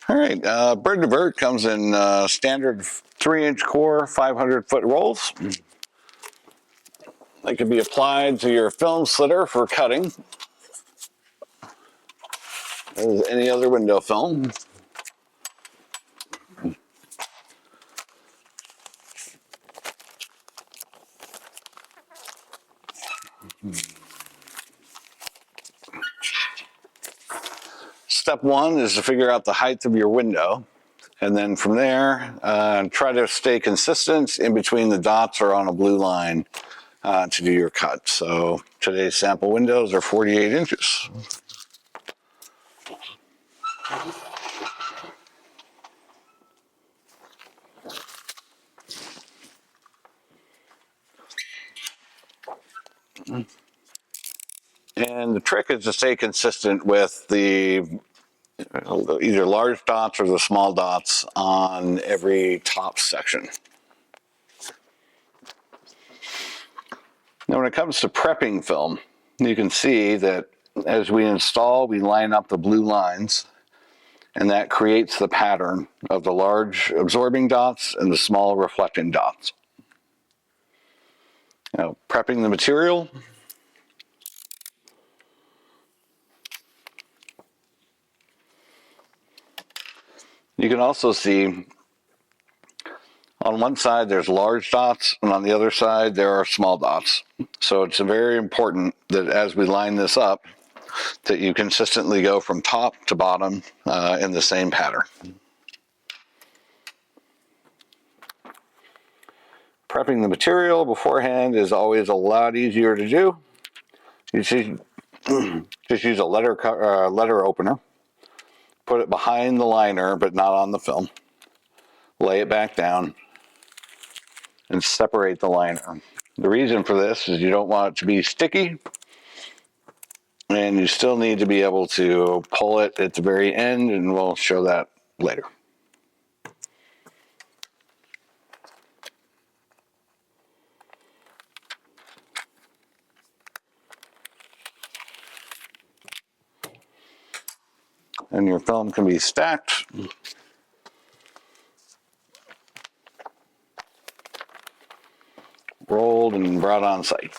All right, Bird Divert comes in standard 3-inch core, 500-foot rolls. They can be applied to your film slitter for cutting, as any other window film. Step one is to figure out the height of your window. And then from there, try to stay consistent in between the dots or on a blue line to do your cut. So today's sample windows are 48 inches. And the trick is to stay consistent with the either large dots or the small dots on every top section. Now when it comes to prepping film, you can see that as we install, we line up the blue lines, and that creates the pattern of the large absorbing dots and the small reflecting dots. Now, prepping the material. You can also see on one side there's large dots, and on the other side there are small dots. So it's very important that as we line this up, that you consistently go from top to bottom in the same pattern. Prepping the material beforehand is always a lot easier to do. You see, just use a letter opener. Put it behind the liner, but not on the film. Lay it back down and separate the liner. The reason for this is you don't want it to be sticky, and you still need to be able to pull it at the very end, and we'll show that later. And your film can be stacked, rolled, and brought on site.